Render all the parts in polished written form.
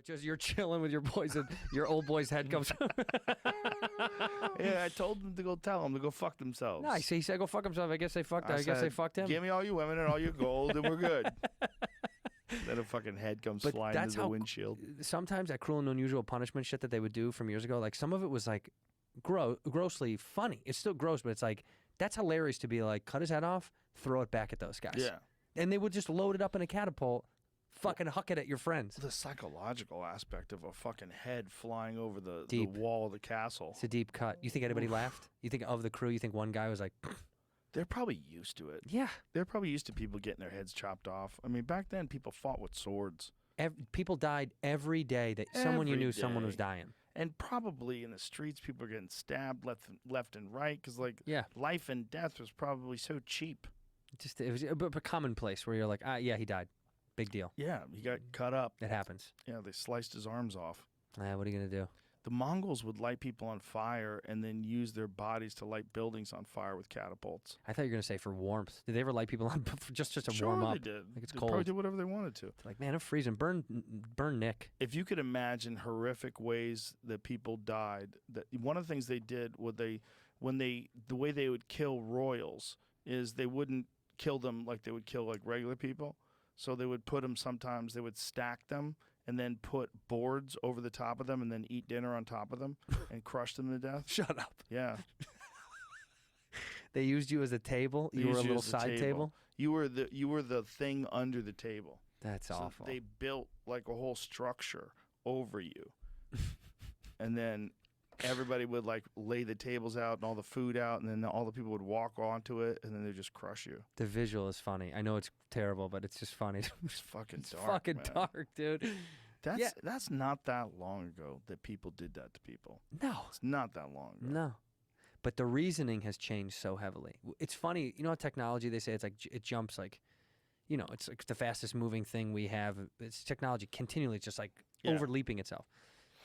Just you're chilling with your boys and your old boy's head comes. Yeah, I told them to go tell them to go fuck themselves. Nice. He said go fuck himself. I guess they fucked. I guess said, they fucked him. Give me all your women and all your gold, and we're good. Then a fucking head comes flying into the windshield. Sometimes that cruel and unusual punishment shit that they would do from years ago, like some of it was like grossly funny. It's still gross, but it's like that's hilarious to be like cut his head off, throw it back at those guys. Yeah. And they would just load it up in a catapult, fucking huck it at your friends. The psychological aspect of a fucking head flying over the Deep. wall of the castle. It's a deep cut. You think anybody laughed? You think of the crew, you think one guy was like... They're probably used to it. Yeah. They're probably used to people getting their heads chopped off. I mean, back then, people fought with swords. People died every day that someone you knew someone was dying. And probably in the streets, people are getting stabbed left and right because, like, life and death was probably so cheap. It was a commonplace where you're like, yeah, he died. Big deal. Yeah, he got cut up. It happens. Yeah, they sliced his arms off. What are you going to do? The Mongols would light people on fire and then use their bodies to light buildings on fire with catapults. I thought you were going to say for warmth. Did they ever light people on just to sure warm up? They did. Like it's they cold. Probably did whatever they wanted to. It's like, man, I'm freezing. Burn Nick. If you could imagine horrific ways that people died, that one of the things they did was the way they would kill royals is they wouldn't kill them like they would kill like regular people. So they would put them sometimes, they would stack them and then put boards over the top of them and then eat dinner on top of them and crush them to death. Shut up. Yeah. They used you as a table? You were a little side table? You were the thing under the table. That's awful. They built like a whole structure over you. And then everybody would like lay the tables out and all the food out, and then all the people would walk onto it, and then they'd just crush you. The visual is funny. I know it's terrible, but it's just funny. It's fucking dark. Fucking man. dark, dude. That's not that long ago that people did that to people. No. It's not that long ago. No. But the reasoning has changed so heavily. It's funny, you know, technology, they say it's like, it jumps like, you know, it's like the fastest moving thing we have. It's technology continually just like overleaping itself.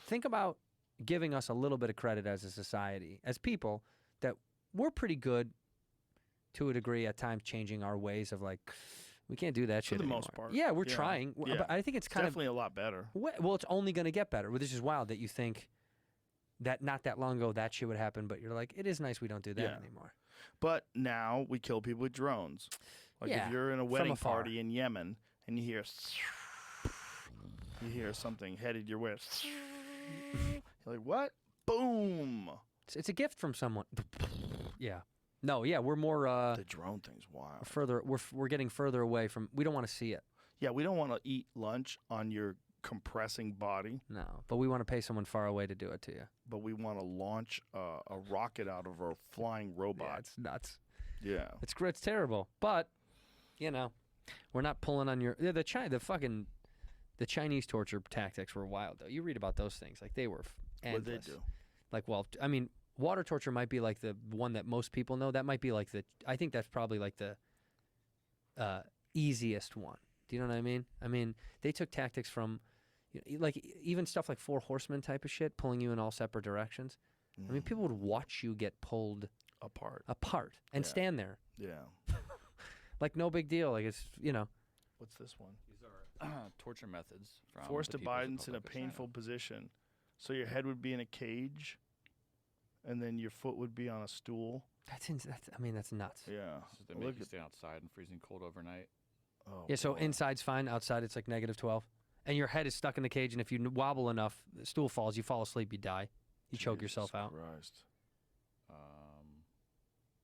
Think about giving us a little bit of credit as a society, as people, that we're pretty good to a degree at times changing our ways of like, we can't do that shit anymore. For the most part. Yeah, we're trying. Yeah. But I think it's kind definitely a lot better. Well, it's only going to get better. This is wild that you think that not that long ago that shit would happen, but you're like, it is nice we don't do that anymore. But now we kill people with drones. Like if you're in a wedding party in Yemen and you hear something headed your way. You're like, what? Boom. It's a gift from someone. Yeah. No, yeah, we're more the drone thing's wild. We're getting further away from, we don't want to see it. Yeah, we don't want to eat lunch on your compressing body. No, but we want to pay someone far away to do it to you. But we want to launch a rocket out of a flying robot. Yeah, it's nuts. Yeah. It's terrible. But, you know, we're not pulling on your the Chinese torture tactics were wild though. You read about those things, like they were endless. What did they do? Like, well, I mean, water torture might be like the one that most people know. That might be like I think that's probably like the easiest one. Do you know what I mean? I mean, they took tactics from, like even stuff like Four Horsemen type of shit, pulling you in all separate directions. I mean, people would watch you get pulled apart and stand there. Yeah. Like no big deal. Like it's, you know. What's this one? These are torture methods. From Forced the abidance in a People's Republic of painful China. position. So your head would be in a cage, and then your foot would be on a stool. That's nuts. Yeah. So they make you stay outside in freezing cold overnight. Oh, Yeah, so boy. inside's fine, outside it's like -12. And your head is stuck in the cage, and if you wobble enough, the stool falls, you fall asleep, you die. You choke yourself out. Christ.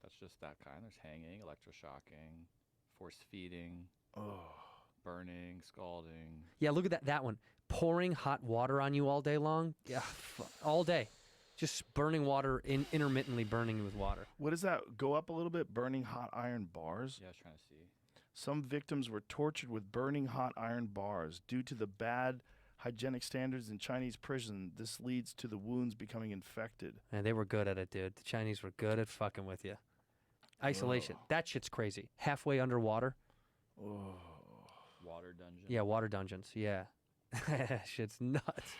That's just that kind. There's hanging, electroshocking, force feeding, Oh. burning, scalding. Yeah, look at that one. Pouring hot water on you all day long. Yeah, all day. Just burning water, intermittently burning you with water. What does that go up a little bit? Burning hot iron bars? Yeah, I was trying to see. Some victims were tortured with burning hot iron bars. Due to the bad hygienic standards in Chinese prison, this leads to the wounds becoming infected. Man, they were good at it, dude. The Chinese were good at fucking with you. Isolation. That shit's crazy. Halfway underwater. Oh. Water dungeon. Yeah, water dungeons. Yeah. Shit's nuts.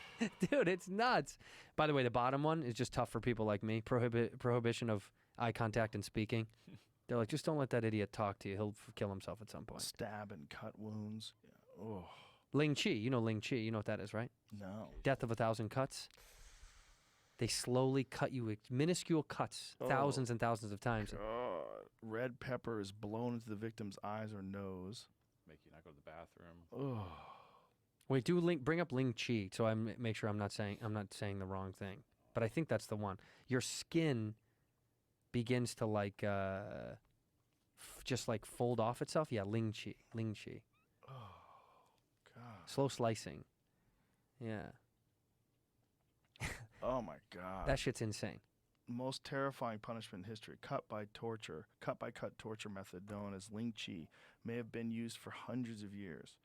Dude, it's nuts. By the way, the bottom one is just tough for people like me. Prohibition of eye contact and speaking. They're like, just don't let that idiot talk to you. He'll kill himself at some point. Stab and cut wounds. Yeah. Oh. Ling Chi. You know Ling Chi. You know what that is, right? No. Death of 1,000 cuts. They slowly cut you with minuscule cuts, Oh. thousands and thousands of times. God. Red pepper is blown into the victim's eyes or nose. Make you not go to the bathroom. Oh. Wait, bring up Ling Chi so I make sure I'm not saying the wrong thing. But I think that's the one. Your skin begins to like just like fold off itself. Yeah, Ling Chi. Oh. God. Slow slicing. Yeah. Oh my God. That shit's insane. Most terrifying punishment in history, cut by cut torture method known as Ling Chi, may have been used for hundreds of years.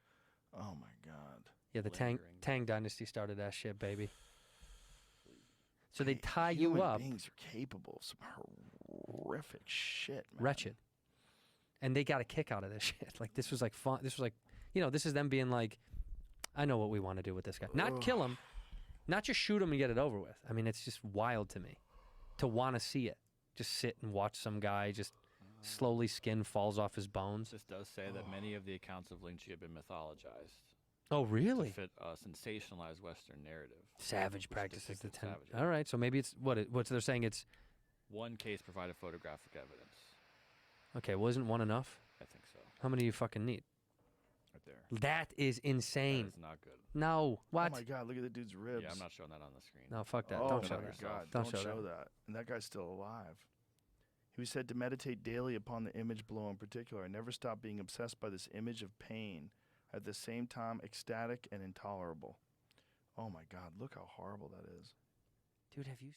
Oh my God. Yeah, the Lingering Tang Dynasty started that shit, baby. So they tie Human you up, beings are capable of some horrific shit, man. wretched, and they got a kick out of this shit. Like this was like fun. This was like, this is them being like, I know what we want to do with this guy. Not kill him, not just shoot him and get it over with. I mean, it's just wild to me to want to see it. Just sit and watch some guy just slowly skin falls off his bones. This does say that many of the accounts of Ling Chi have been mythologized. Oh, really? To fit a sensationalized Western narrative. Savage which practices. depicted savagery. All right, so maybe it's what they're saying. It's One case provided photographic evidence. okay. Wasn't one enough? I think so. How many do you fucking need? Right there. That is insane. That is not good. No, what? Oh my God, look at the dude's ribs. Yeah, I'm not showing that on the screen. No, fuck that. Oh Don't my show that. God, Don't don't show show that. that. And that guy's still alive. He was said to meditate daily upon the image below in particular and never stop being obsessed by this image of pain, at the same time ecstatic and intolerable. Oh my God, look how horrible that is. Dude, have you